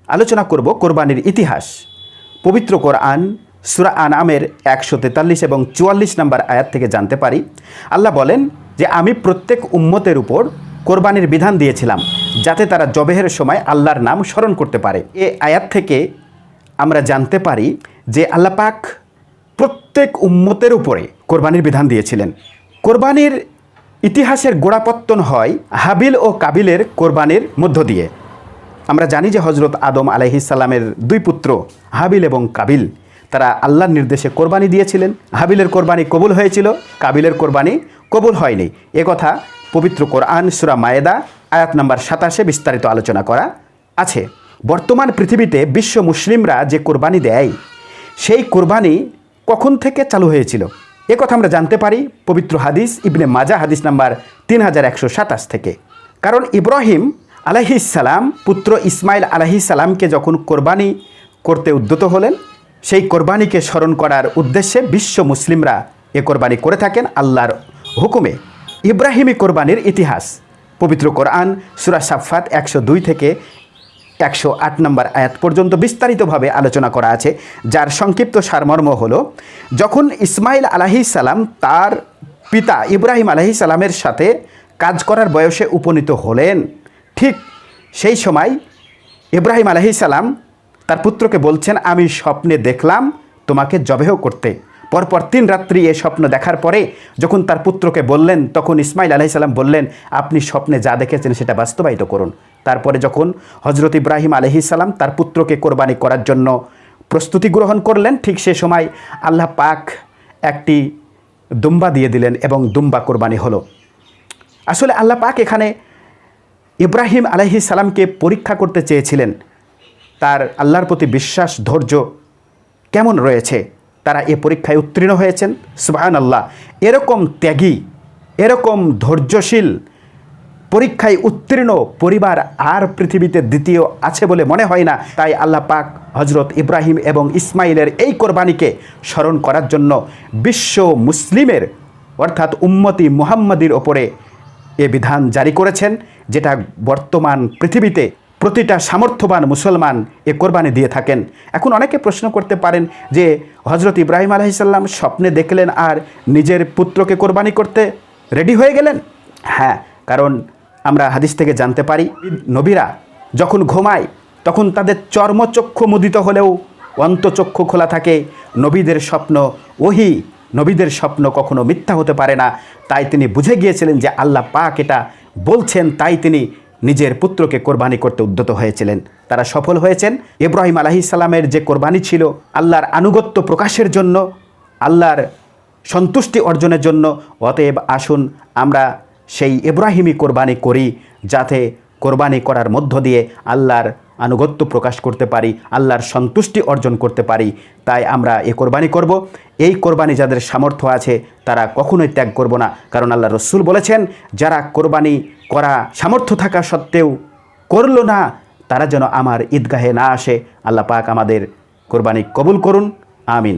আলোচনা করব কোরবানির ইতিহাস। পবিত্র কোরআন সূরা আনআমের 143 এবং 44 নম্বর আয়াত থেকে জানতে পারি, আল্লাহ বলেন যে আমি প্রত্যেক উম্মতের উপর কোরবানির বিধান দিয়েছিলাম যাতে তারা জবেহের সময় আল্লাহর নাম স্মরণ করতে পারে। এই আয়াত থেকে আমরা জানতে পারি যে আল্লাহ পাক প্রত্যেক উম্মতের উপরে কোরবানির বিধান দিয়েছিলেন। কোরবানির ইতিহাসের গোড়াপত্তন হয় হাবিল ও কাবিলের কোরবানির মধ্য দিয়ে। আমরা জানি যে হজরত আদম আলাইহিস সালামের দুই পুত্র হাবিল এবং কাবিল, তারা আল্লাহর নির্দেশে কোরবানি দিয়েছিলেন। হাবিলের কোরবানি কবুল হয়েছিল, কাবিলের কোরবানি কবুল হয়নি। কথা পবিত্র কোরআন সূরা মায়েদা আয়াত নম্বর 27 বিস্তারিত আলোচনা করা আছে। বর্তমান পৃথিবীতে বিশ্ব মুসলিমরা যে কোরবানি দেয়, সেই কোরবানি কখন থেকে চালু হয়েছিল কথা আমরা জানতে পারি পবিত্র হাদিস ইবনে মাজা হাদিস নাম্বার 3127 থেকে। কারণ ইব্রাহিম আলাইহিস সালাম পুত্র ইসমাইল আলাইহিস সালামকে যখন কোরবানি করতে উদ্যত হলেন, সেই কোরবানিকে স্মরণ করার উদ্দেশ্যে বিশ্ব মুসলিমরা এ কোরবানি করে থাকেন আল্লাহর হুকুমে। ইব্রাহিমী কোরবানির ইতিহাস পবিত্র কোরআন সূরা সাফফাত 102 থেকে 108 নম্বর আয়াত পর্যন্ত বিস্তারিতভাবে আলোচনা করা আছে, যার সংক্ষিপ্ত সারমর্ম হলো, যখন ইসমাইল আলাইহিস সালাম তার পিতা ইব্রাহিম আলাইহিস সালামের সাথে কাজ করার বয়সে উপনীত হলেন, ঠিক সেই সময় ইব্রাহিম আলাইহিস সালাম তার পুত্রকে বলছেন, আমি স্বপ্নে দেখলাম তোমাকে জবেহ করতে। পরপর 3 রাত্রি এ স্বপ্ন দেখার পরে যখন তার পুত্রকে বললেন, তখন ইসমাইল আলাইহিস সালাম বললেন, আপনি স্বপ্নে যা দেখেছেন সেটা বাস্তবায়িত করুন। তারপরে যখন হজরত ইব্রাহিম আলাইহিস সালাম তার পুত্রকে কোরবানি করার জন্য প্রস্তুতি গ্রহণ করলেন, ঠিক সে সময় আল্লাহ পাক একটি দুম্বা দিয়ে দিলেন এবং দুম্বা কোরবানি হলো। আসলে আল্লাহ পাক এখানে ইব্রাহিম আলাইহিস সালামকে পরীক্ষা করতে চেয়েছিলেন, তার আল্লাহর প্রতি বিশ্বাস ধৈর্য কেমন রয়েছে। তারা এ পরীক্ষায় উত্তীর্ণ হয়েছেন। সুবহানাল্লাহ, এরকম ত্যাগী, এরকম ধৈর্যশীল, পরীক্ষায় উত্তীর্ণ পরিবার আর পৃথিবীতে দ্বিতীয় আছে বলে মনে হয় না। তাই আল্লাহ পাক হজরত ইব্রাহিম এবং ইসমাইলের এই কোরবানিকে স্মরণ করার জন্য বিশ্ব মুসলিমের অর্থাৎ উম্মতি মুহাম্মাদির ওপরে এ বিধান জারি করেছেন, যেটা বর্তমান পৃথিবীতে প্রতিটা সামর্থ্যবান মুসলমান এ কোরবানি দিয়ে থাকেন। এখন অনেকে প্রশ্ন করতে পারেন যে হজরত ইব্রাহিম আলাইহিস সালাম স্বপ্নে দেখলেন আর নিজের পুত্রকে কোরবানি করতে রেডি হয়ে গেলেন। হ্যাঁ, কারণ আমরা হাদিস থেকে জানতে পারি নবীরা যখন ঘুমায় তখন তাদের চর্মচক্ষু মুদিত হলেও অন্তচক্ষু খোলা থাকে। নবীদের স্বপ্ন ওহী, নবীদের স্বপ্ন কখনো মিথ্যা হতে পারে না। তাই তিনি বুঝে গিয়েছিলেন যে আল্লাহ পাক এটা বলছেন, তাই তিনি নিজের পুত্রকে কোরবানি করতে উদ্যত হয়েছিলেন। তারা সফল হয়েছেন। ইব্রাহিম আলাইহিস সালামের যে কোরবানি ছিল আল্লাহর আনুগত্য প্রকাশের জন্য, আল্লাহর সন্তুষ্টি অর্জনের জন্য। অতএব আসুন আমরা সেই ইব্রাহিমী কোরবানি করি, যাতে কোরবানি করার মধ্য দিয়ে আল্লাহর আনুগত্য প্রকাশ করতে পারি, আল্লাহর সন্তুষ্টি অর্জন করতে পারি। তাই আমরা এই কোরবানি করব। এই কোরবানি যাদের সামর্থ্য আছে তারা কখনোই ত্যাগ করব না, কারণ আল্লাহ রসুল বলেছেন, যারা কোরবানি করা সামর্থ্য থাকা সত্ত্বেও করল না, তারা যেন আমার ঈদগাহে না আসে। আল্লাহ পাক আমাদের কোরবানি কবুল করুন, আমিন।